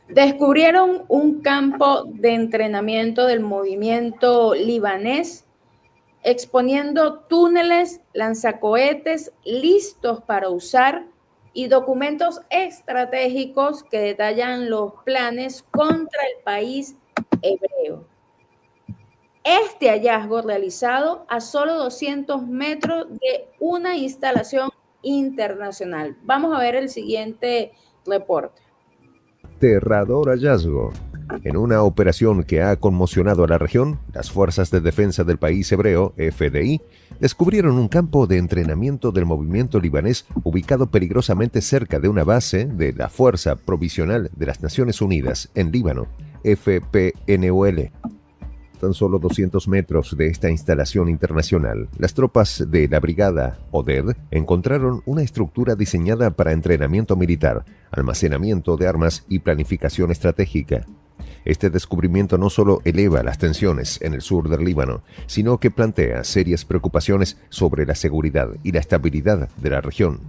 Descubrieron un campo de entrenamiento del movimiento libanés, exponiendo túneles, lanzacohetes listos para usar y documentos estratégicos que detallan los planes contra el país hebreo. Este hallazgo realizado a solo 200 metros de una instalación internacional. Vamos a ver el siguiente reporte. Aterrador hallazgo. En una operación que ha conmocionado a la región, las Fuerzas de Defensa del País Hebreo, FDI, descubrieron un campo de entrenamiento del movimiento libanés ubicado peligrosamente cerca de una base de la Fuerza Provisional de las Naciones Unidas en Líbano, FPNOL. Tan solo 200 metros de esta instalación internacional, las tropas de la brigada Oded encontraron una estructura diseñada para entrenamiento militar, almacenamiento de armas y planificación estratégica. Este descubrimiento no solo eleva las tensiones en el sur del Líbano, sino que plantea serias preocupaciones sobre la seguridad y la estabilidad de la región.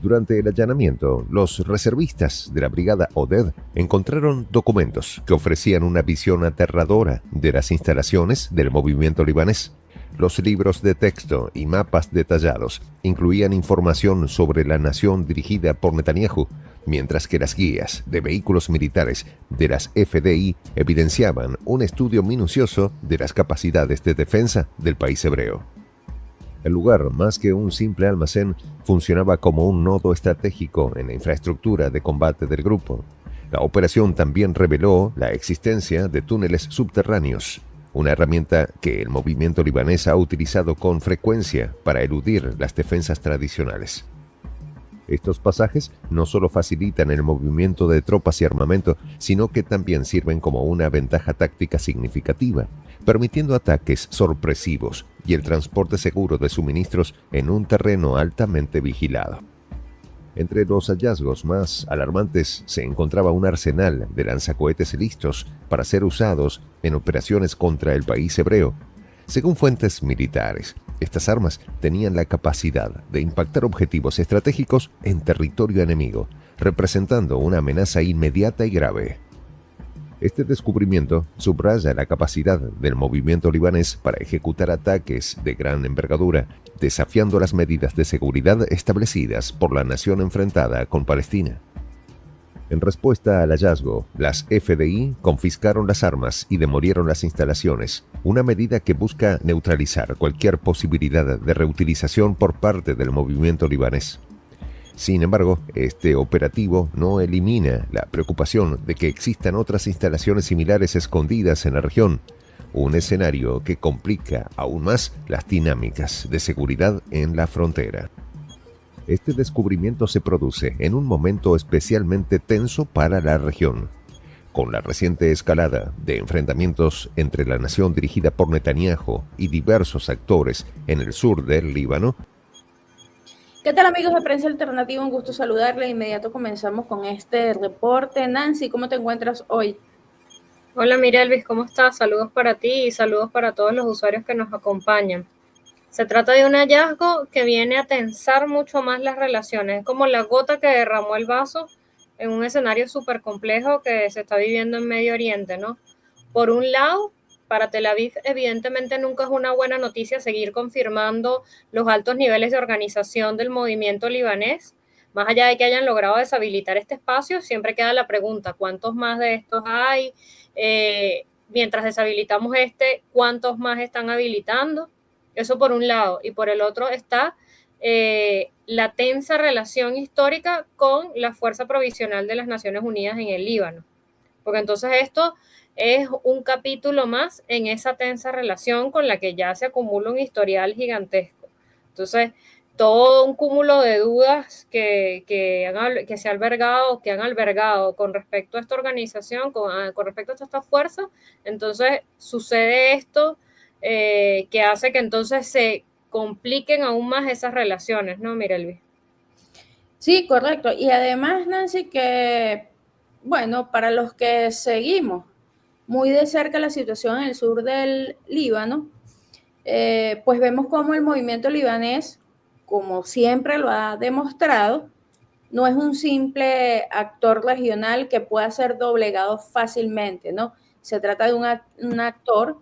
Durante el allanamiento, los reservistas de la brigada Oded encontraron documentos que ofrecían una visión aterradora de las instalaciones del movimiento libanés. Los libros de texto y mapas detallados incluían información sobre la nación dirigida por Netanyahu, mientras que las guías de vehículos militares de las FDI evidenciaban un estudio minucioso de las capacidades de defensa del país hebreo. El lugar, más que un simple almacén, funcionaba como un nodo estratégico en la infraestructura de combate del grupo. La operación también reveló la existencia de túneles subterráneos, una herramienta que el movimiento libanés ha utilizado con frecuencia para eludir las defensas tradicionales. Estos pasajes no solo facilitan el movimiento de tropas y armamento, sino que también sirven como una ventaja táctica significativa, permitiendo ataques sorpresivos y el transporte seguro de suministros en un terreno altamente vigilado. Entre los hallazgos más alarmantes se encontraba un arsenal de lanzacohetes listos para ser usados en operaciones contra el país hebreo. Según fuentes militares, estas armas tenían la capacidad de impactar objetivos estratégicos en territorio enemigo, representando una amenaza inmediata y grave. Este descubrimiento subraya la capacidad del movimiento libanés para ejecutar ataques de gran envergadura, desafiando las medidas de seguridad establecidas por la nación enfrentada con Palestina. En respuesta al hallazgo, las FDI confiscaron las armas y demolieron las instalaciones, una medida que busca neutralizar cualquier posibilidad de reutilización por parte del movimiento libanés. Sin embargo, este operativo no elimina la preocupación de que existan otras instalaciones similares escondidas en la región, un escenario que complica aún más las dinámicas de seguridad en la frontera. Este descubrimiento se produce en un momento especialmente tenso para la región. Con la reciente escalada de enfrentamientos entre la nación dirigida por Netanyahu y diversos actores en el sur del Líbano. ¿Qué tal, amigos de Prensa Alternativa? Un gusto saludarles. De inmediato comenzamos con este reporte. Nancy, ¿cómo te encuentras hoy? Hola Mirelvis, ¿cómo estás? Saludos para ti y saludos para todos los usuarios que nos acompañan. Se trata de un hallazgo que viene a tensar mucho más las relaciones. Es como la gota que derramó el vaso en un escenario súper complejo que se está viviendo en Medio Oriente, ¿no? Por un lado, para Tel Aviv, evidentemente nunca es una buena noticia seguir confirmando los altos niveles de organización del movimiento libanés. Más allá de que hayan logrado deshabilitar este espacio, siempre queda la pregunta, ¿cuántos más de estos hay? Mientras deshabilitamos ¿cuántos más están habilitando? Eso por un lado. Y por el otro está la tensa relación histórica con la Fuerza Provisional de las Naciones Unidas en el Líbano. Porque entonces esto es un capítulo más en esa tensa relación con la que ya se acumula un historial gigantesco. Entonces, todo un cúmulo de dudas que se han albergado con respecto a esta organización, con respecto a esta fuerza. Entonces, sucede esto que hace que entonces se compliquen aún más esas relaciones, ¿no, Mirelvi? Sí, correcto. Y además, Nancy, que, bueno, para los que seguimos muy de cerca la situación en el sur del Líbano, pues vemos cómo el movimiento libanés, como siempre lo ha demostrado, no es un simple actor regional que pueda ser doblegado fácilmente, ¿no? Se trata de un actor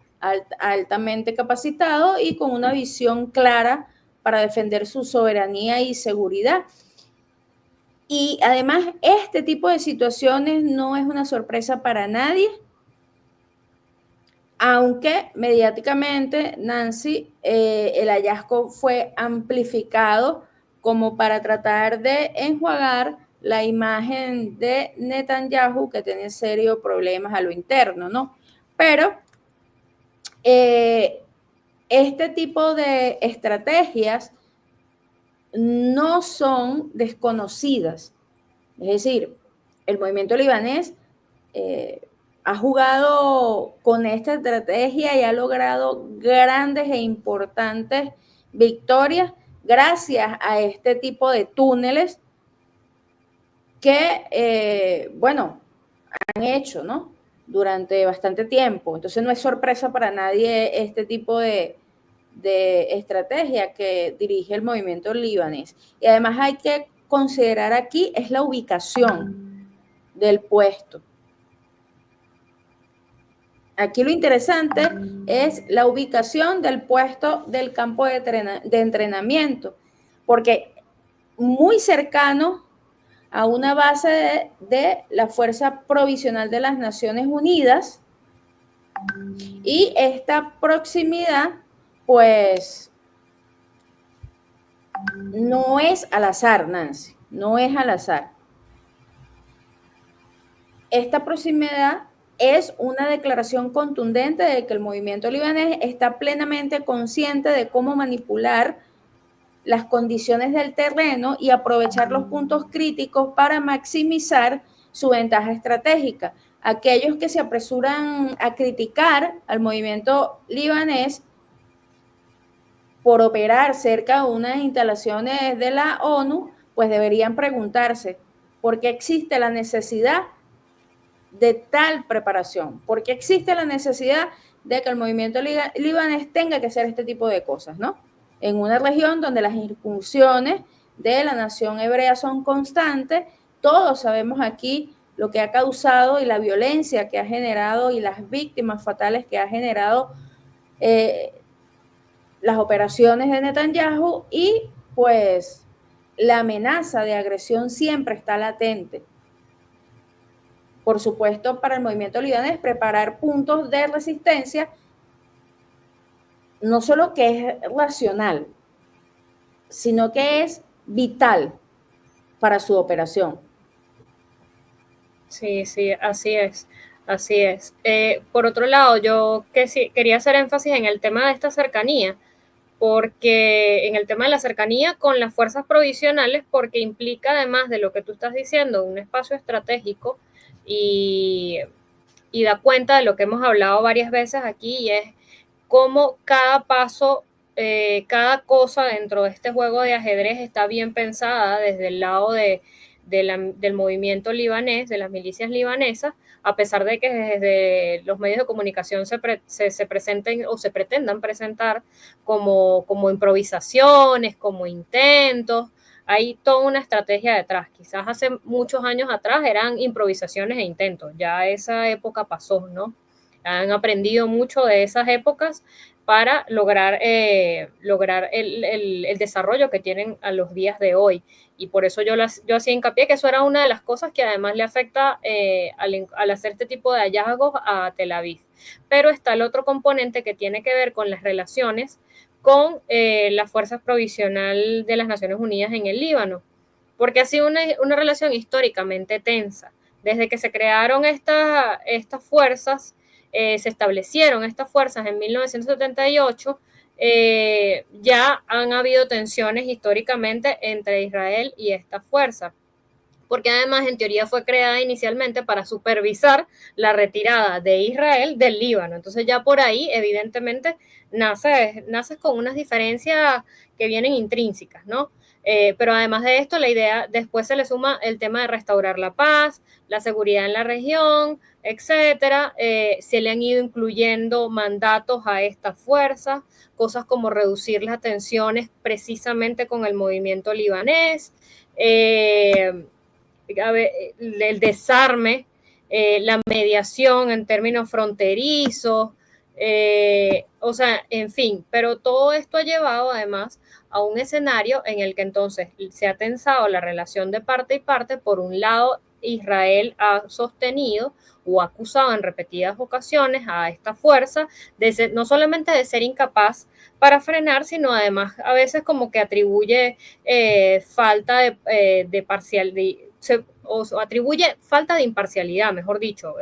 altamente capacitado y con una visión clara para defender su soberanía y seguridad. Y además, este tipo de situaciones no es una sorpresa para nadie, aunque mediáticamente, Nancy, el hallazgo fue amplificado como para tratar de enjuagar la imagen de Netanyahu, que tiene serios problemas a lo interno, ¿no? Pero este tipo de estrategias no son desconocidas. Es decir, el movimiento libanés ha jugado con esta estrategia y ha logrado grandes e importantes victorias gracias a este tipo de túneles que, bueno, han hecho, ¿no? Durante bastante tiempo. Entonces no es sorpresa para nadie este tipo de estrategia que dirige el movimiento libanés. Y además hay que considerar aquí es la ubicación del puesto. Aquí lo interesante es la ubicación del puesto del campo de entrenamiento, porque muy cercano a una base de la Fuerza Provisional de las Naciones Unidas, y esta proximidad, pues, no es al azar, Nancy, no es al azar. Esta proximidad es una declaración contundente de que el movimiento libanés está plenamente consciente de cómo manipular las condiciones del terreno y aprovechar los puntos críticos para maximizar su ventaja estratégica. Aquellos que se apresuran a criticar al movimiento libanés por operar cerca de unas instalaciones de la ONU, pues deberían preguntarse por qué existe la necesidad de tal preparación, por qué existe la necesidad de que el movimiento libanés tenga que hacer este tipo de cosas, ¿no? En una región donde las incursiones de la nación hebrea son constantes, todos sabemos aquí lo que ha causado y la violencia que ha generado y las víctimas fatales que ha generado las operaciones de Netanyahu, y pues la amenaza de agresión siempre está latente. Por supuesto, para el movimiento libanés, preparar puntos de resistencia no solo que es racional, sino que es vital para su operación. Sí, sí, así es, así es. Por otro lado, yo quería hacer énfasis en el tema de esta cercanía, porque en el tema de la cercanía con las fuerzas provisionales, porque implica, además de lo que tú estás diciendo, un espacio estratégico y da cuenta de lo que hemos hablado varias veces aquí, y es cómo cada paso, cada cosa dentro de este juego de ajedrez está bien pensada desde el lado del movimiento libanés, de las milicias libanesas, a pesar de que desde los medios de comunicación se presenten o se pretendan presentar como improvisaciones, como intentos. Hay toda una estrategia detrás. Quizás hace muchos años atrás eran improvisaciones e intentos. Ya esa época pasó, ¿no? Han aprendido mucho de esas épocas para lograr el desarrollo que tienen a los días de hoy. Y por eso yo hacía hincapié que eso era una de las cosas que además le afecta al hacer este tipo de hallazgos a Tel Aviv. Pero está el otro componente que tiene que ver con las relaciones con las fuerzas provisional de las Naciones Unidas en el Líbano, porque ha sido una relación históricamente tensa. Desde que se crearon estas fuerzas, se establecieron estas fuerzas en 1978, ya han habido tensiones históricamente entre Israel y esta fuerza, porque además en teoría fue creada inicialmente para supervisar la retirada de Israel del Líbano. Entonces ya por ahí evidentemente naces con unas diferencias que vienen intrínsecas, ¿no? Pero además de esto, la idea, después se le suma el tema de restaurar la paz, la seguridad en la región, etcétera. Se le han ido incluyendo mandatos a estas fuerzas, cosas como reducir las tensiones precisamente con el movimiento libanés. el desarme, la mediación en términos fronterizos, o sea, en fin, pero todo esto ha llevado además a un escenario en el que entonces se ha tensado la relación de parte y parte. Por un lado, Israel ha sostenido o acusado en repetidas ocasiones a esta fuerza de ser, no solamente de ser incapaz para frenar, sino además a veces como que atribuye falta de parcialidad, o atribuye falta de imparcialidad, mejor dicho,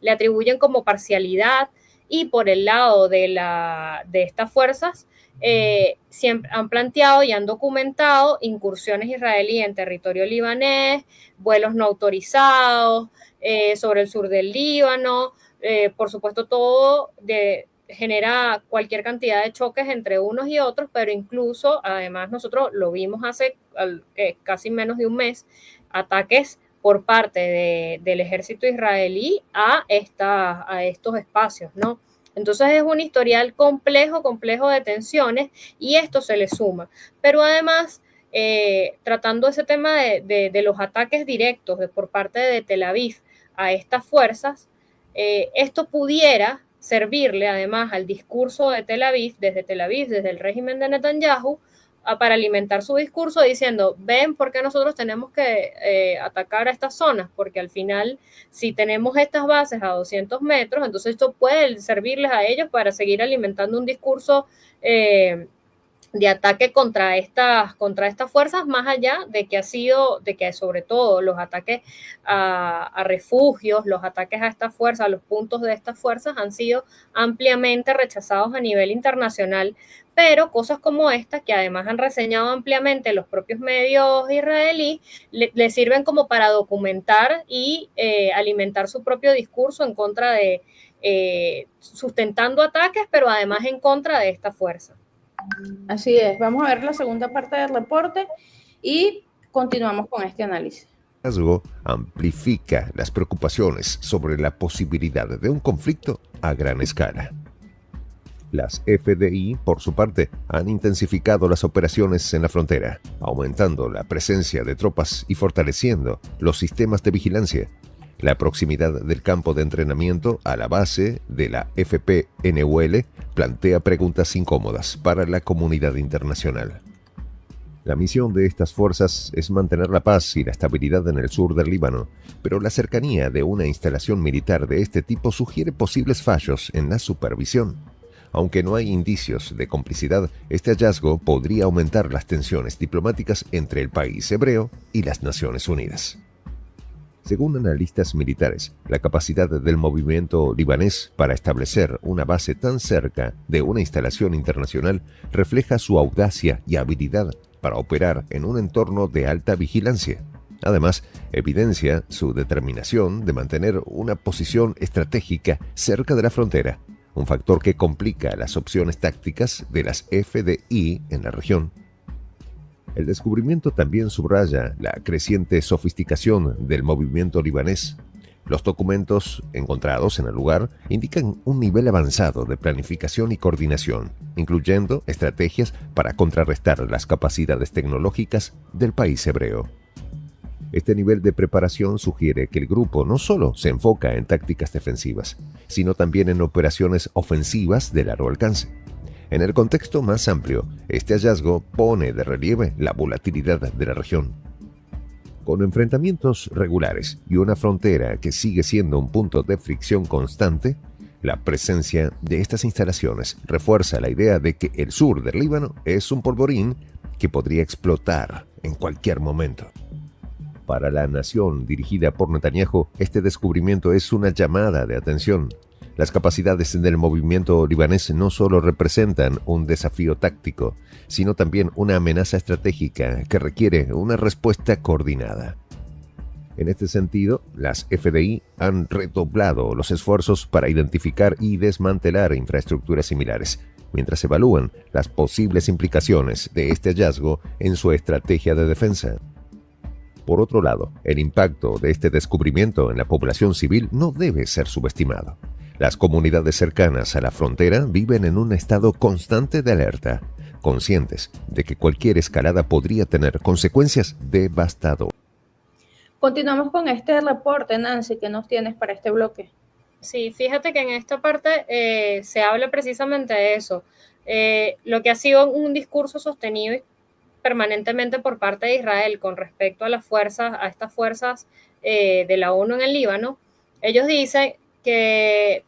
le atribuyen como parcialidad. Y por el lado de estas fuerzas, siempre han planteado y han documentado incursiones israelíes en territorio libanés, vuelos no autorizados sobre el sur del Líbano, por supuesto todo genera cualquier cantidad de choques entre unos y otros, pero incluso, además nosotros lo vimos hace casi menos de un mes, ataques por parte del ejército israelí a estos espacios, ¿no? Entonces es un historial complejo de tensiones, y esto se le suma. Pero además, tratando ese tema de los ataques directos por parte de Tel Aviv a estas fuerzas, esto pudiera servirle además al discurso de Tel Aviv, desde el régimen de Netanyahu, para alimentar su discurso diciendo, ven, ¿por qué nosotros tenemos que atacar a estas zonas? Porque al final, si tenemos estas bases a 200 metros, entonces esto puede servirles a ellos para seguir alimentando un discurso de ataque contra estas fuerzas, más allá de que sobre todo los ataques a refugios, los ataques a estas fuerzas, a los puntos de estas fuerzas han sido ampliamente rechazados a nivel internacional. Pero cosas como esta, que además han reseñado ampliamente los propios medios israelíes, le sirven como para documentar y alimentar su propio discurso en contra sustentando ataques, pero además en contra de esta fuerza. Así es, vamos a ver la segunda parte del reporte y continuamos con este análisis. El hallazgo amplifica las preocupaciones sobre la posibilidad de un conflicto a gran escala. Las FDI, por su parte, han intensificado las operaciones en la frontera, aumentando la presencia de tropas y fortaleciendo los sistemas de vigilancia. La proximidad del campo de entrenamiento a la base de la FPNUL plantea preguntas incómodas para la comunidad internacional. La misión de estas fuerzas es mantener la paz y la estabilidad en el sur del Líbano, pero la cercanía de una instalación militar de este tipo sugiere posibles fallos en la supervisión. Aunque no hay indicios de complicidad, este hallazgo podría aumentar las tensiones diplomáticas entre el país hebreo y las Naciones Unidas. Según analistas militares, la capacidad del movimiento libanés para establecer una base tan cerca de una instalación internacional refleja su audacia y habilidad para operar en un entorno de alta vigilancia. Además, evidencia su determinación de mantener una posición estratégica cerca de la frontera, un factor que complica las opciones tácticas de las FDI en la región. El descubrimiento también subraya la creciente sofisticación del movimiento libanés. Los documentos encontrados en el lugar indican un nivel avanzado de planificación y coordinación, incluyendo estrategias para contrarrestar las capacidades tecnológicas del país hebreo. Este nivel de preparación sugiere que el grupo no solo se enfoca en tácticas defensivas, sino también en operaciones ofensivas de largo alcance. En el contexto más amplio, este hallazgo pone de relieve la volatilidad de la región. Con enfrentamientos regulares y una frontera que sigue siendo un punto de fricción constante, la presencia de estas instalaciones refuerza la idea de que el sur del Líbano es un polvorín que podría explotar en cualquier momento. Para la nación dirigida por Netanyahu, este descubrimiento es una llamada de atención. Las capacidades del movimiento libanés no solo representan un desafío táctico, sino también una amenaza estratégica que requiere una respuesta coordinada. En este sentido, las FDI han redoblado los esfuerzos para identificar y desmantelar infraestructuras similares, mientras evalúan las posibles implicaciones de este hallazgo en su estrategia de defensa. Por otro lado, el impacto de este descubrimiento en la población civil no debe ser subestimado. Las comunidades cercanas a la frontera viven en un estado constante de alerta, conscientes de que cualquier escalada podría tener consecuencias devastadoras. Continuamos con este reporte, Nancy, que nos tienes para este bloque. Sí, fíjate que en esta parte se habla precisamente de eso. Lo que ha sido un discurso sostenido permanentemente por parte de Israel con respecto a las fuerzas, a estas fuerzas de la ONU en el Líbano. Ellos dicen que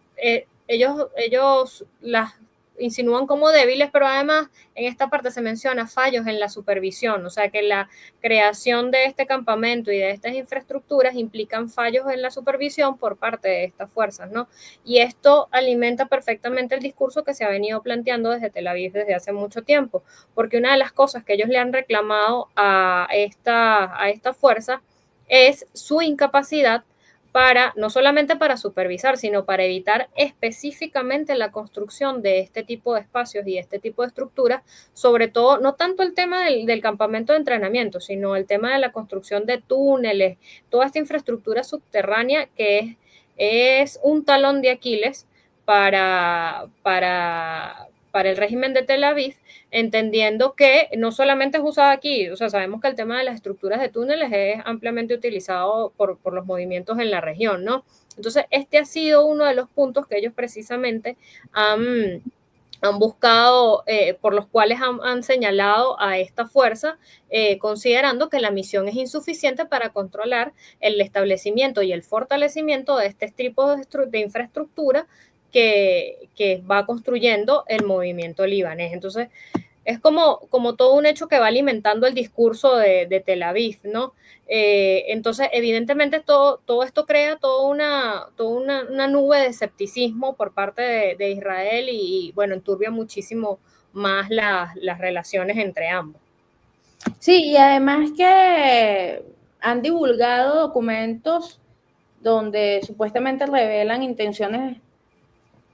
ellos las insinúan como débiles, pero además en esta parte se menciona fallos en la supervisión, o sea que la creación de este campamento y de estas infraestructuras implican fallos en la supervisión por parte de estas fuerzas, ¿no? Y esto alimenta perfectamente el discurso que se ha venido planteando desde Tel Aviv desde hace mucho tiempo, porque una de las cosas que ellos le han reclamado a esta fuerza es su incapacidad para, no solamente para supervisar, sino para evitar específicamente la construcción de este tipo de espacios y este tipo de estructuras, sobre todo, no tanto el tema del campamento de entrenamiento, sino el tema de la construcción de túneles, toda esta infraestructura subterránea que es un talón de Aquiles para el régimen de Tel Aviv, entendiendo que no solamente es usada aquí, o sea, sabemos que el tema de las estructuras de túneles es ampliamente utilizado por los movimientos en la región, ¿no? Entonces, este ha sido uno de los puntos que ellos precisamente han buscado, por los cuales han señalado a esta fuerza, considerando que la misión es insuficiente para controlar el establecimiento y el fortalecimiento de este tipo de infraestructura que va construyendo el movimiento libanés. Entonces, es como todo un hecho que va alimentando el discurso de Tel Aviv, ¿no? Entonces, evidentemente, todo esto crea toda una nube de escepticismo por parte de Israel y, bueno, enturbia muchísimo más las relaciones entre ambos. Sí, y además que han divulgado documentos donde supuestamente revelan intenciones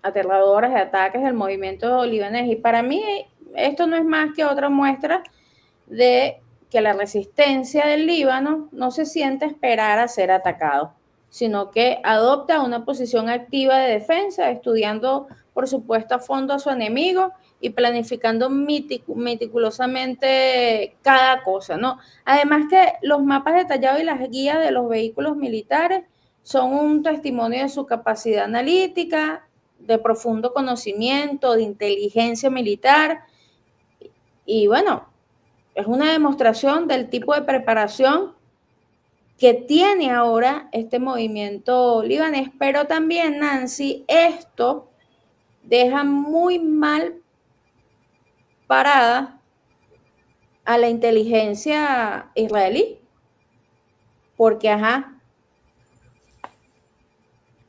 aterradoras de ataques del movimiento libanés. Y para mí esto no es más que otra muestra de que la resistencia del Líbano no se siente esperar a ser atacado, sino que adopta una posición activa de defensa, estudiando, por supuesto, a fondo a su enemigo y planificando meticulosamente cada cosa, ¿no? Además que los mapas detallados y las guías de los vehículos militares son un testimonio de su capacidad analítica, de profundo conocimiento, de inteligencia militar, y bueno, es una demostración del tipo de preparación que tiene ahora este movimiento libanés, pero también, Nancy, esto deja muy mal parada a la inteligencia israelí, porque,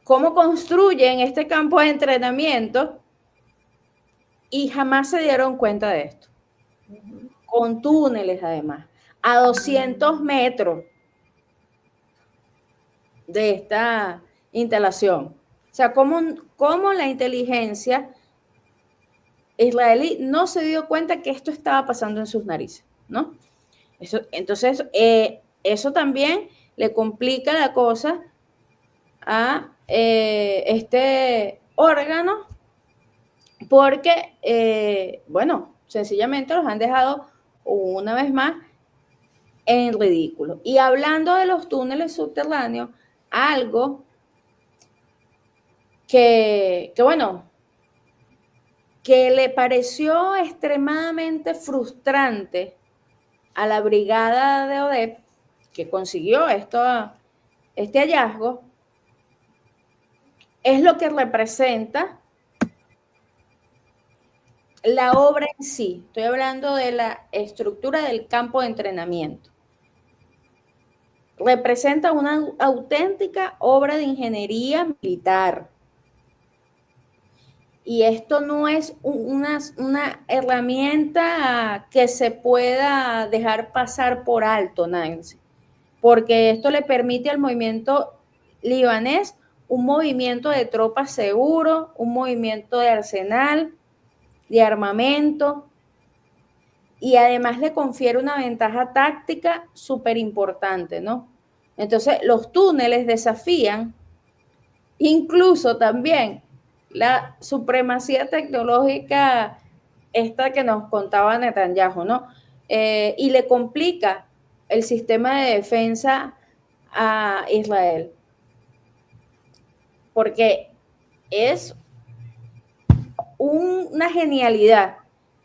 ¿cómo construyen este campo de entrenamiento? Y jamás se dieron cuenta de esto. Con túneles, además, a 200 metros de esta instalación. O sea, ¿cómo la inteligencia israelí no se dio cuenta que esto estaba pasando en sus narices, ¿no? Entonces, eso también le complica la cosa a este órgano, porque, bueno, sencillamente los han dejado una vez más en ridículo. Y hablando de los túneles subterráneos, algo que bueno, que le pareció extremadamente frustrante a la brigada de Oded, que consiguió este hallazgo, es lo que representa la obra en sí. Estoy hablando de la estructura del campo de entrenamiento. Representa una auténtica obra de ingeniería militar. Y esto no es una herramienta que se pueda dejar pasar por alto, Nancy, porque esto le permite al movimiento libanés un movimiento de tropas seguro, un movimiento de arsenal, de armamento, y además le confiere una ventaja táctica súper importante, ¿no? Entonces, los túneles desafían incluso también la supremacía tecnológica esta que nos contaba Netanyahu, ¿no? Y le complica el sistema de defensa a Israel, porque es una genialidad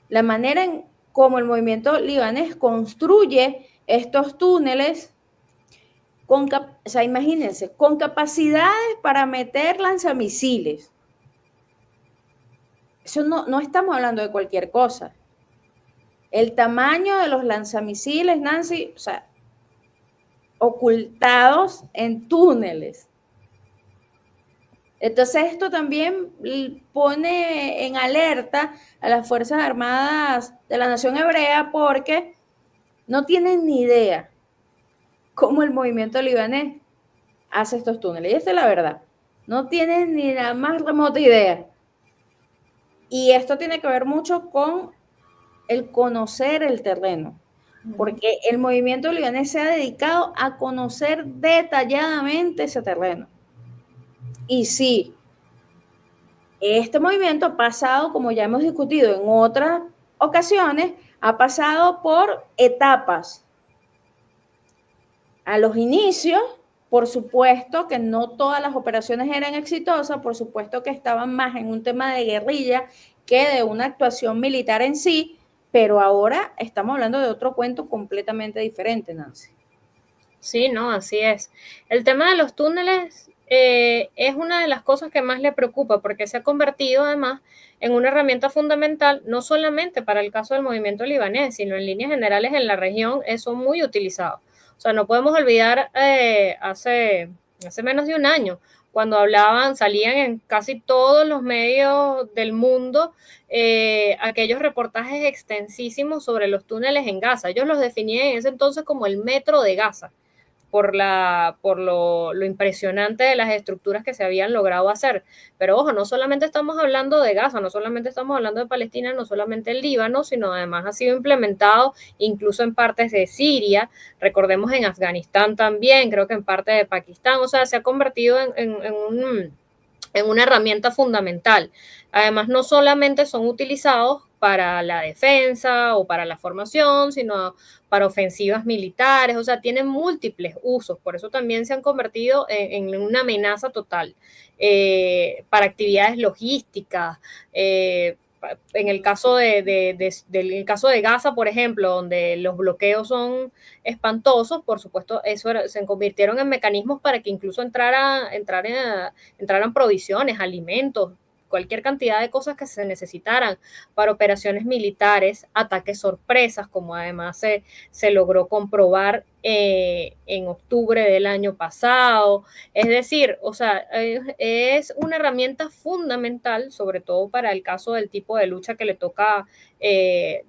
la manera en cómo el movimiento libanés construye estos túneles con, o sea, imagínense, con capacidades para meter lanzamisiles. Eso no estamos hablando de cualquier cosa. El tamaño de los lanzamisiles, Nancy, o sea, ocultados en túneles. Entonces esto también pone en alerta a las Fuerzas Armadas de la Nación Hebrea porque no tienen ni idea cómo el movimiento libanés hace estos túneles. Y esta es la verdad. No tienen ni la más remota idea. Y esto tiene que ver mucho con el conocer el terreno, porque el movimiento libanés se ha dedicado a conocer detalladamente ese terreno. Y sí, este movimiento ha pasado, como ya hemos discutido en otras ocasiones, ha pasado por etapas. A los inicios, por supuesto que no todas las operaciones eran exitosas, por supuesto que estaban más en un tema de guerrilla que de una actuación militar en sí, pero ahora estamos hablando de otro cuento completamente diferente, Nancy. Sí, no, así es. El tema de los túneles es una de las cosas que más le preocupa porque se ha convertido además en una herramienta fundamental, no solamente para el caso del movimiento libanés, sino en líneas generales en la región, son muy utilizados. O sea, no podemos olvidar hace menos de un año, cuando salían en casi todos los medios del mundo aquellos reportajes extensísimos sobre los túneles en Gaza. Ellos los definían en ese entonces como el metro de Gaza por lo impresionante de las estructuras que se habían logrado hacer. Pero ojo, no solamente estamos hablando de Gaza, no solamente estamos hablando de Palestina, no solamente el Líbano, sino además ha sido implementado incluso en partes de Siria, recordemos en Afganistán también, creo que en parte de Pakistán, o sea, se ha convertido en una herramienta fundamental. Además, no solamente son utilizados para la defensa o para la formación, sino para ofensivas militares, o sea, tienen múltiples usos, por eso también se han convertido en una amenaza total para actividades logísticas. En el caso del caso de Gaza, por ejemplo, donde los bloqueos son espantosos, por supuesto, se convirtieron en mecanismos para que incluso entraran provisiones, alimentos, cualquier cantidad de cosas que se necesitaran para operaciones militares, ataques sorpresas, como además se logró comprobar en octubre del año pasado. Es decir, o sea, es una herramienta fundamental, sobre todo para el caso del tipo de lucha que le toca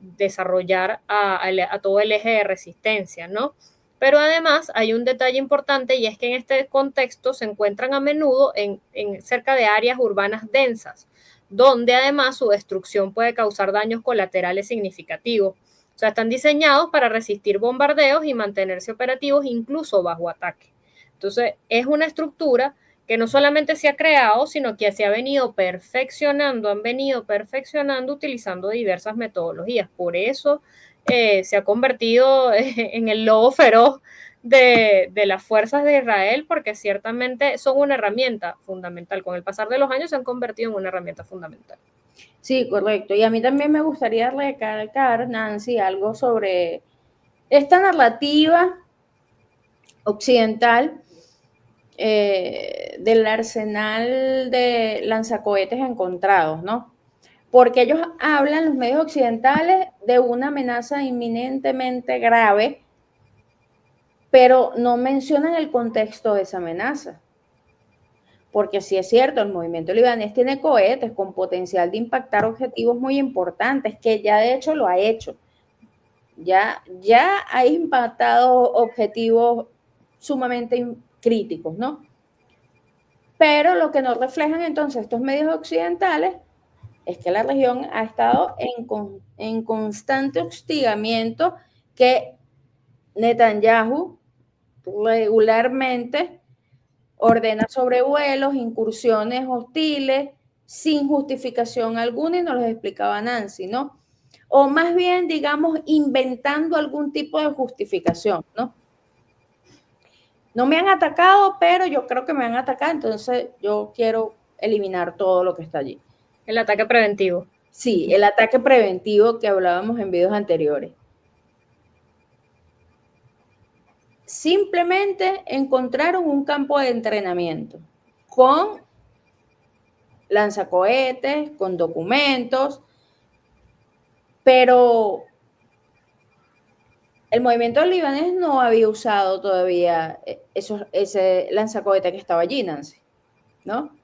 desarrollar a todo el eje de resistencia, ¿no? Pero además hay un detalle importante y es que en este contexto se encuentran a menudo en cerca de áreas urbanas densas, donde además su destrucción puede causar daños colaterales significativos. O sea, están diseñados para resistir bombardeos y mantenerse operativos incluso bajo ataque. Entonces, es una estructura que no solamente se ha creado, sino que se ha venido perfeccionando, han venido perfeccionando utilizando diversas metodologías. Por eso se ha convertido en el lobo feroz de las fuerzas de Israel, porque ciertamente son una herramienta fundamental. Con el pasar de los años se han convertido en una herramienta fundamental. Sí, correcto. Y a mí también me gustaría recalcar, Nancy, algo sobre esta narrativa occidental del arsenal de lanzacohetes encontrados, ¿no? Porque ellos hablan, los medios occidentales, de una amenaza inminentemente grave, pero no mencionan el contexto de esa amenaza. Porque sí es cierto, el movimiento libanés tiene cohetes con potencial de impactar objetivos muy importantes, que ya de hecho lo ha hecho. Ya ha impactado objetivos sumamente críticos, ¿no? Pero lo que nos reflejan entonces estos medios occidentales es que la región ha estado en constante hostigamiento, que Netanyahu regularmente ordena sobrevuelos, incursiones hostiles, sin justificación alguna, y nos lo explicaba Nancy, ¿no? o más bien, digamos, inventando algún tipo de justificación, ¿no? No me han atacado, pero yo creo que me van a atacar, entonces yo quiero eliminar todo lo que está allí. El ataque preventivo. Sí, el ataque preventivo que hablábamos en videos anteriores. Simplemente encontraron un campo de entrenamiento con lanzacohetes, con documentos, pero el movimiento libanés no había usado todavía ese lanzacohete que estaba allí, Nancy, ¿no?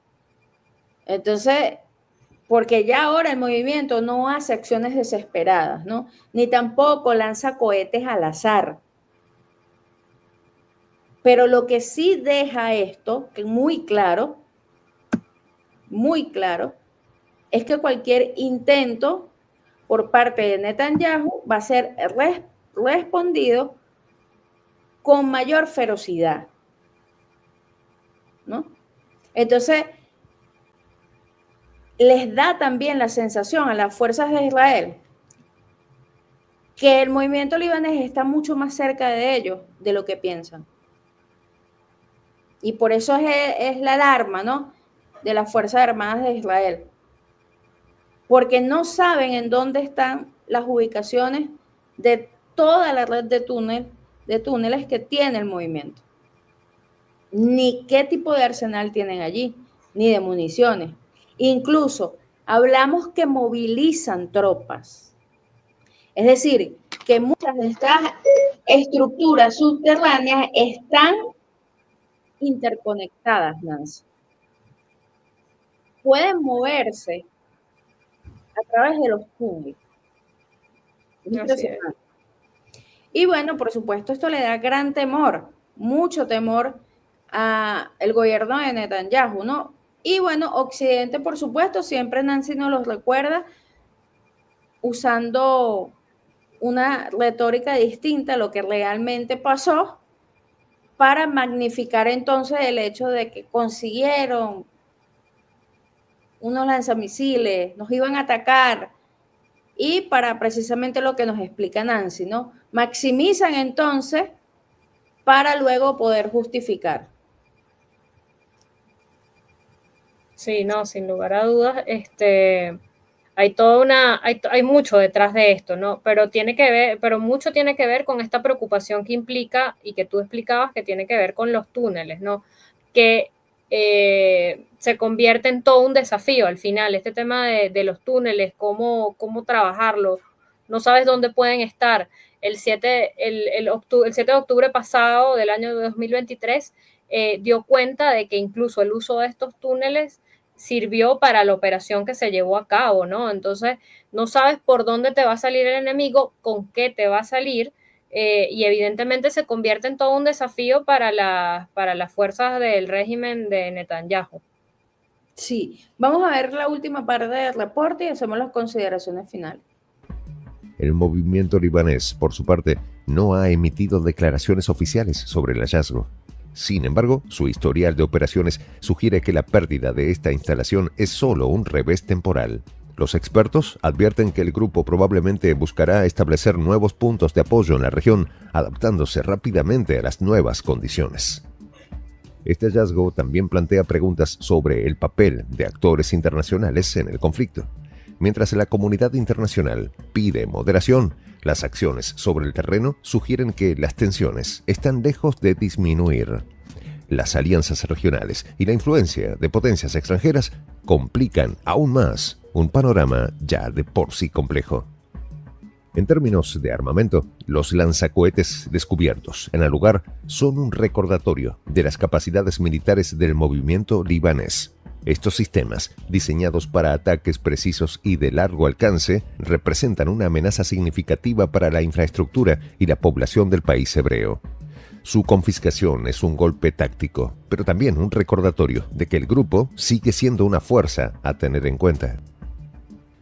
Entonces, porque ya ahora el movimiento no hace acciones desesperadas, ¿no? Ni tampoco lanza cohetes al azar. Pero lo que sí deja esto, que muy claro, es que cualquier intento por parte de Netanyahu va a ser respondido con mayor ferocidad, ¿no? Entonces, les da también la sensación a las fuerzas de Israel que el movimiento libanés está mucho más cerca de ellos de lo que piensan. Y por eso es la alarma, ¿no?, de las Fuerzas Armadas de Israel. Porque no saben en dónde están las ubicaciones de toda la red de túneles que tiene el movimiento. Ni qué tipo de arsenal tienen allí, ni de municiones. Incluso hablamos que movilizan tropas. Es decir, que muchas de estas estructuras subterráneas están interconectadas, Nancy. Pueden moverse a través de los túneles. Y bueno, por supuesto, esto le da gran temor, mucho temor al gobierno de Netanyahu, ¿no? Y bueno, Occidente, por supuesto, siempre Nancy nos los recuerda usando una retórica distinta a lo que realmente pasó para magnificar entonces el hecho de que consiguieron unos lanzamisiles, nos iban a atacar, y para precisamente lo que nos explica Nancy, ¿no? Maximizan entonces para luego poder justificar. Sí, no, sin lugar a dudas, hay mucho detrás de esto, ¿no? Pero mucho tiene que ver con esta preocupación que implica y que tú explicabas, que tiene que ver con los túneles, ¿no? Que se convierte en todo un desafío al final, este tema de los túneles, cómo trabajarlos, no sabes dónde pueden estar. El 7 de octubre pasado del año 2023 dio cuenta de que incluso el uso de estos túneles sirvió para la operación que se llevó a cabo, ¿no? Entonces, no sabes por dónde te va a salir el enemigo, con qué te va a salir, y evidentemente se convierte en todo un desafío para las fuerzas del régimen de Netanyahu. Sí, vamos a ver la última parte del reporte y hacemos las consideraciones finales. El movimiento libanés, por su parte, no ha emitido declaraciones oficiales sobre el hallazgo. Sin embargo, su historial de operaciones sugiere que la pérdida de esta instalación es solo un revés temporal. Los expertos advierten que el grupo probablemente buscará establecer nuevos puntos de apoyo en la región, adaptándose rápidamente a las nuevas condiciones. Este hallazgo también plantea preguntas sobre el papel de actores internacionales en el conflicto. Mientras la comunidad internacional pide moderación, las acciones sobre el terreno sugieren que las tensiones están lejos de disminuir. Las alianzas regionales y la influencia de potencias extranjeras complican aún más un panorama ya de por sí complejo. En términos de armamento, los lanzacohetes descubiertos en el lugar son un recordatorio de las capacidades militares del movimiento libanés. Estos sistemas, diseñados para ataques precisos y de largo alcance, representan una amenaza significativa para la infraestructura y la población del país hebreo. Su confiscación es un golpe táctico, pero también un recordatorio de que el grupo sigue siendo una fuerza a tener en cuenta.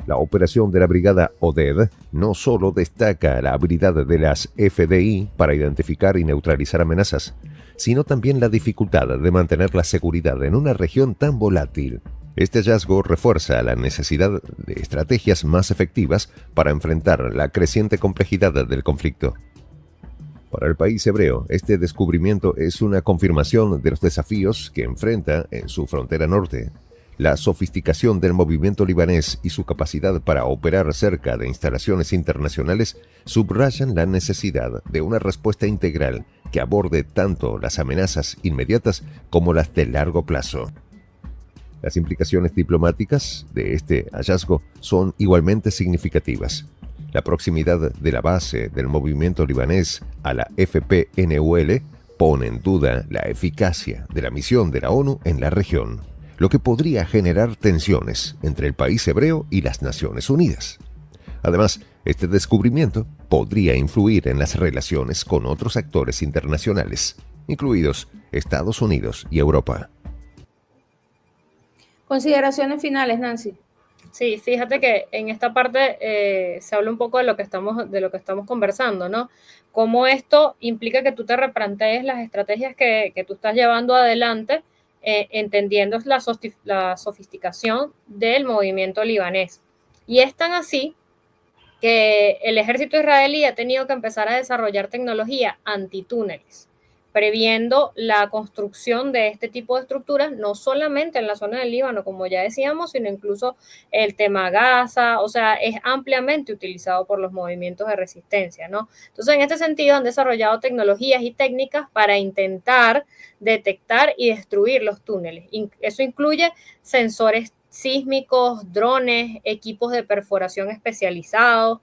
La operación de la brigada Oded no solo destaca la habilidad de las FDI para identificar y neutralizar amenazas, sino también la dificultad de mantener la seguridad en una región tan volátil. Este hallazgo refuerza la necesidad de estrategias más efectivas para enfrentar la creciente complejidad del conflicto. Para el país hebreo, este descubrimiento es una confirmación de los desafíos que enfrenta en su frontera norte. La sofisticación del movimiento libanés y su capacidad para operar cerca de instalaciones internacionales subrayan la necesidad de una respuesta integral que aborde tanto las amenazas inmediatas como las de largo plazo. Las implicaciones diplomáticas de este hallazgo son igualmente significativas. La proximidad de la base del movimiento libanés a la FPNUL pone en duda la eficacia de la misión de la ONU en la región, lo que podría generar tensiones entre el país hebreo y las Naciones Unidas. Además, este descubrimiento podría influir en las relaciones con otros actores internacionales, incluidos Estados Unidos y Europa. Consideraciones finales, Nancy. Sí, fíjate que en esta parte se habla un poco de lo que estamos conversando, ¿no? Cómo esto implica que tú te replantees las estrategias que tú estás llevando adelante, entendiendo la sofisticación del movimiento libanés. Y es tan así que el ejército israelí ha tenido que empezar a desarrollar tecnología antitúneles, previendo la construcción de este tipo de estructuras, no solamente en la zona del Líbano, como ya decíamos, sino incluso el tema Gaza, o sea, es ampliamente utilizado por los movimientos de resistencia, ¿no? Entonces, en este sentido, han desarrollado tecnologías y técnicas para intentar detectar y destruir los túneles. Eso incluye sensores sísmicos, drones, equipos de perforación especializados.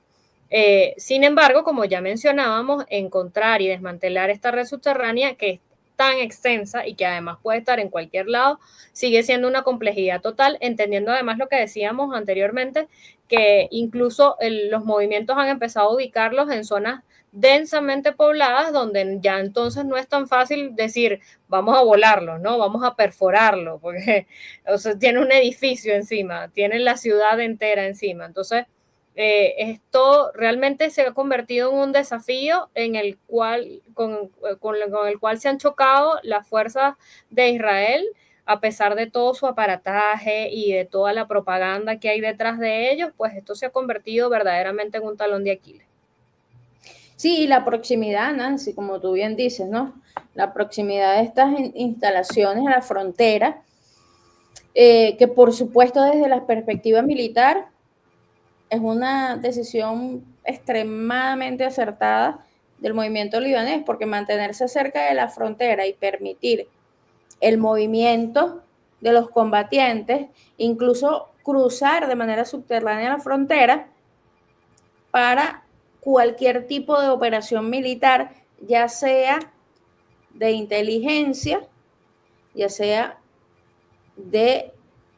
Sin embargo, como ya mencionábamos, encontrar y desmantelar esta red subterránea que es tan extensa y que además puede estar en cualquier lado, sigue siendo una complejidad total, entendiendo además lo que decíamos anteriormente, que incluso los movimientos han empezado a ubicarlos en zonas densamente pobladas, donde ya entonces no es tan fácil decir, vamos a volarlo, ¿no? Vamos a perforarlo, porque o sea, tiene un edificio encima, tiene la ciudad entera encima. Entonces, esto realmente se ha convertido en un desafío en el cual, con el cual se han chocado las fuerzas de Israel, a pesar de todo su aparataje y de toda la propaganda que hay detrás de ellos, pues esto se ha convertido verdaderamente en un talón de Aquiles. Sí, y la proximidad, Nancy, como tú bien dices, ¿no? La proximidad de estas instalaciones a la frontera, que por supuesto desde la perspectiva militar es una decisión extremadamente acertada del movimiento libanés, porque mantenerse cerca de la frontera y permitir el movimiento de los combatientes, incluso cruzar de manera subterránea la frontera para cualquier tipo de operación militar, ya sea de inteligencia, ya sea de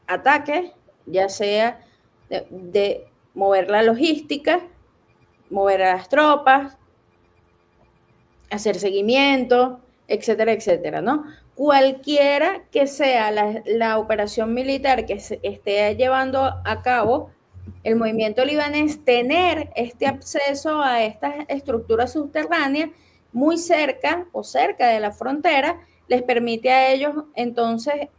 ataque, ya sea de mover la logística, mover a las tropas, hacer seguimiento, etcétera, etcétera, ¿no? Cualquiera que sea la operación militar que se esté llevando a cabo el movimiento libanés, tener este acceso a estas estructuras subterráneas muy cerca o cerca de la frontera, les permite a ellos entonces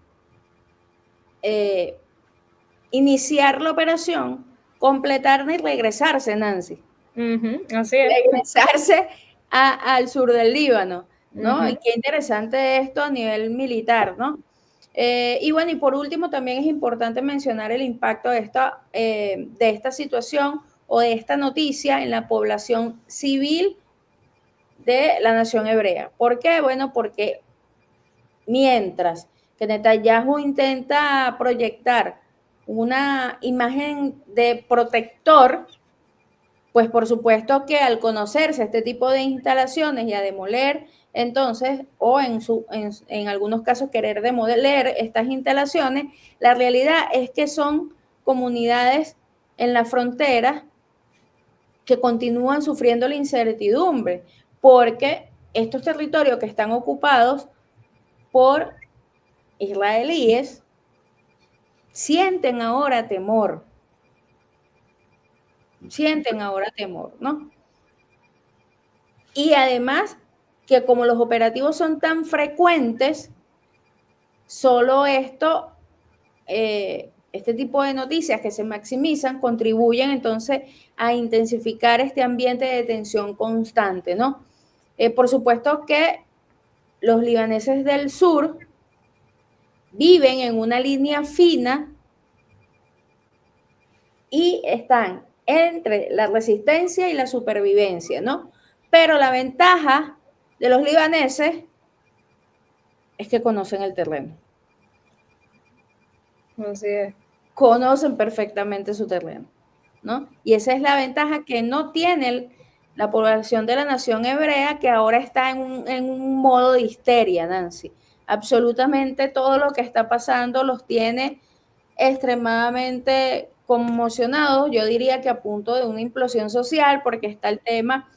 iniciar la operación, completarla y regresarse, Nancy. Así es. Regresarse al sur del Líbano, ¿no? Y qué interesante esto a nivel militar, ¿no? Y bueno, y por último también es importante mencionar el impacto de esta situación o de esta noticia en la población civil de la nación hebrea. ¿Por qué? Bueno, porque mientras que Netanyahu intenta proyectar una imagen de protector, pues por supuesto que al conocerse este tipo de instalaciones y a demoler, entonces, o en algunos casos querer demoler estas instalaciones, la realidad es que son comunidades en la frontera que continúan sufriendo la incertidumbre, porque estos territorios que están ocupados por israelíes sienten ahora temor, ¿no? Y además que como los operativos son tan frecuentes, solo esto este tipo de noticias que se maximizan contribuyen entonces a intensificar este ambiente de tensión constante, ¿no? Por supuesto que los libaneses del sur viven en una línea fina y están entre la resistencia y la supervivencia, ¿no? Pero la ventaja de los libaneses es que conocen el terreno. Así es. Conocen perfectamente su terreno, ¿no? Y esa es la ventaja que no tiene la población de la nación hebrea, que ahora está en un modo de histeria, Nancy. Absolutamente todo lo que está pasando los tiene extremadamente conmocionados, yo diría que a punto de una implosión social, porque está el tema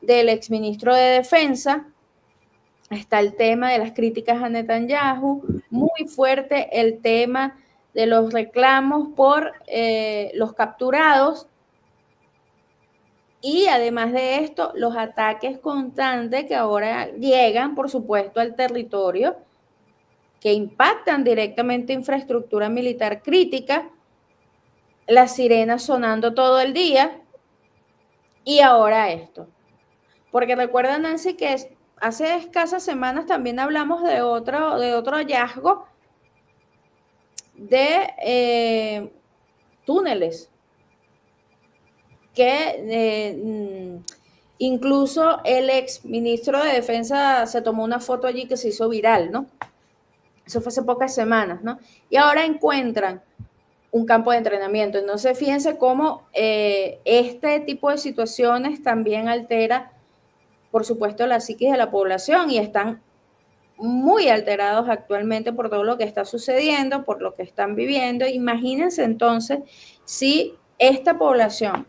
del exministro de Defensa, está el tema de las críticas a Netanyahu, muy fuerte el tema de los reclamos por los capturados, y además de esto, los ataques constantes que ahora llegan, por supuesto, al territorio, que impactan directamente infraestructura militar crítica, las sirenas sonando todo el día, y ahora esto. Porque recuerda, Nancy, que hace escasas semanas también hablamos de otro hallazgo de túneles, que incluso el ex ministro de Defensa se tomó una foto allí que se hizo viral, ¿no? Eso fue hace pocas semanas, ¿no? Y ahora encuentran un campo de entrenamiento. Entonces, fíjense cómo este tipo de situaciones también altera, por supuesto, la psiquis de la población, y están muy alterados actualmente por todo lo que está sucediendo, por lo que están viviendo. Imagínense entonces si esta población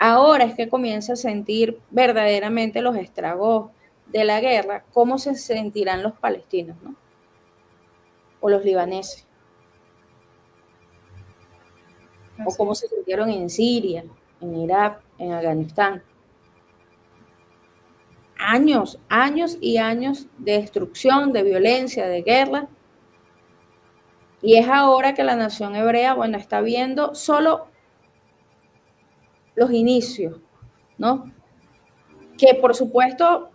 ahora es que comienza a sentir verdaderamente los estragos de la guerra, ¿cómo se sentirán los palestinos, ¿no? O los libaneses. O cómo se sintieron en Siria, en Irak, en Afganistán. Años y años de destrucción, de violencia, de guerra. Y es ahora que la nación hebrea, bueno, está viendo solo los inicios, ¿no? Que por supuesto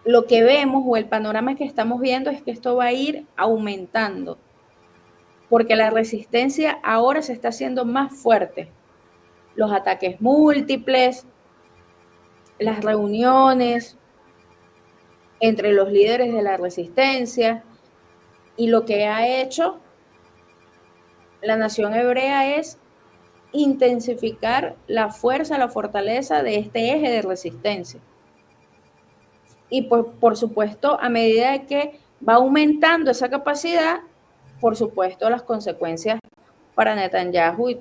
lo que vemos o el panorama que estamos viendo es que esto va a ir aumentando, porque la resistencia ahora se está haciendo más fuerte. Los ataques múltiples, las reuniones entre los líderes de la resistencia, y lo que ha hecho la nación hebrea es intensificar la fuerza, la fortaleza de este eje de resistencia. Y pues, por supuesto, a medida de que va aumentando esa capacidad, por supuesto, las consecuencias para Netanyahu y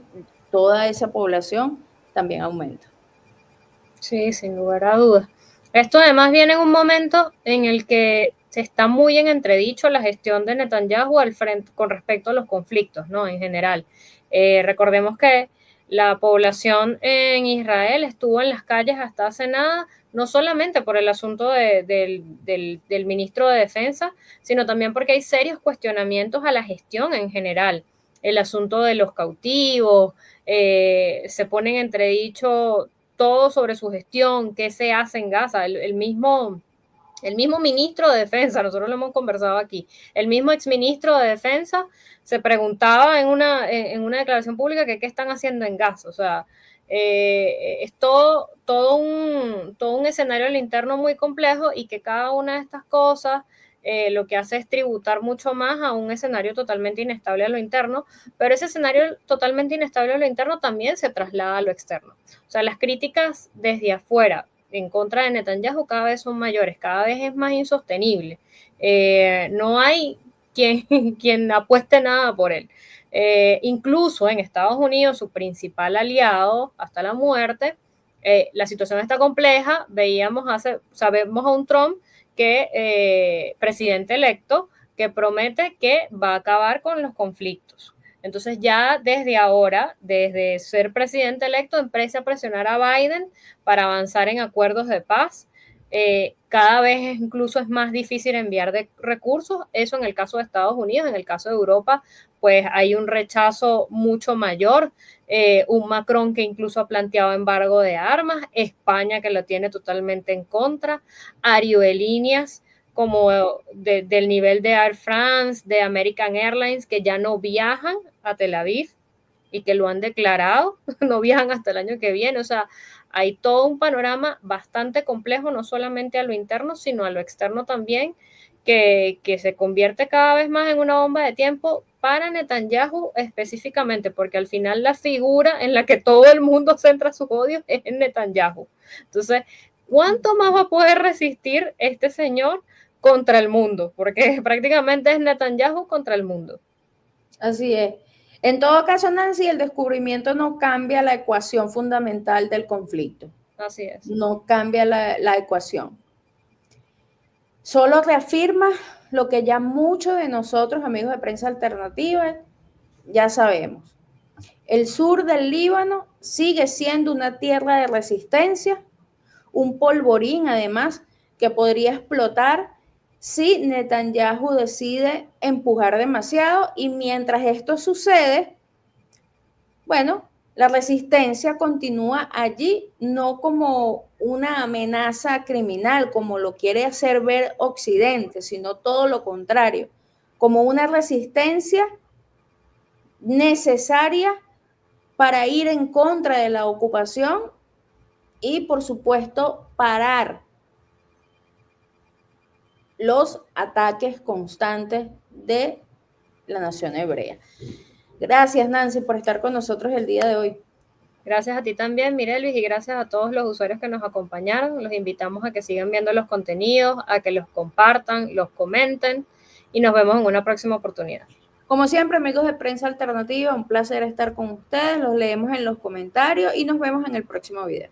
toda esa población también aumentan. Sí, sin lugar a dudas. Esto además viene en un momento en el que se está muy en entredicho la gestión de Netanyahu al frente con respecto a los conflictos, ¿no? En general. Recordemos que la población en Israel estuvo en las calles hasta hace nada, no solamente por el asunto del ministro de Defensa, sino también porque hay serios cuestionamientos a la gestión en general. El asunto de los cautivos, se pone en entredicho todo sobre su gestión, qué se hace en Gaza. El mismo ministro de Defensa, nosotros lo hemos conversado aquí, el mismo exministro de Defensa se preguntaba en una declaración pública que qué están haciendo en Gaza. O sea, es todo un escenario al interno muy complejo, y que cada una de estas cosas lo que hace es tributar mucho más a un escenario totalmente inestable a lo interno, pero ese escenario totalmente inestable a lo interno también se traslada a lo externo. O sea, las críticas desde afuera en contra de Netanyahu cada vez son mayores, cada vez es más insostenible. No hay quien apueste nada por él. Incluso en Estados Unidos, su principal aliado hasta la muerte, la situación está compleja. Sabemos a un Trump que presidente electo que promete que va a acabar con los conflictos. Entonces ya desde ahora, desde ser presidente electo, empieza a presionar a Biden para avanzar en acuerdos de paz. cada vez incluso es más difícil enviar recursos, eso en el caso de Estados Unidos. En el caso de Europa, pues hay un rechazo mucho mayor, un Macron que incluso ha planteado embargo de armas, España que lo tiene totalmente en contra, aerolíneas como del nivel de Air France, de American Airlines, que ya no viajan a Tel Aviv y que lo han declarado, no viajan hasta el año que viene. O sea, hay todo un panorama bastante complejo, no solamente a lo interno, sino a lo externo también, que se convierte cada vez más en una bomba de tiempo para Netanyahu específicamente, porque al final la figura en la que todo el mundo centra sus odios es en Netanyahu. Entonces, ¿cuánto más va a poder resistir este señor contra el mundo? Porque prácticamente es Netanyahu contra el mundo. Así es. En todo caso, Nancy, el descubrimiento no cambia la ecuación fundamental del conflicto. Así es. No cambia la ecuación. Solo reafirma lo que ya muchos de nosotros, amigos de Prensa Alternativa, ya sabemos. El sur del Líbano sigue siendo una tierra de resistencia, un polvorín además que podría explotar si Netanyahu decide empujar demasiado, y mientras esto sucede, bueno, la resistencia continúa allí, no como una amenaza criminal, como lo quiere hacer ver Occidente, sino todo lo contrario, como una resistencia necesaria para ir en contra de la ocupación y, por supuesto, parar los ataques constantes de la nación hebrea. Gracias, Nancy, por estar con nosotros el día de hoy. Gracias a ti también, Mirelis, y gracias a todos los usuarios que nos acompañaron. Los invitamos a que sigan viendo los contenidos, a que los compartan, los comenten, y nos vemos en una próxima oportunidad. Como siempre, amigos de Prensa Alternativa, un placer estar con ustedes. Los leemos en los comentarios y nos vemos en el próximo video.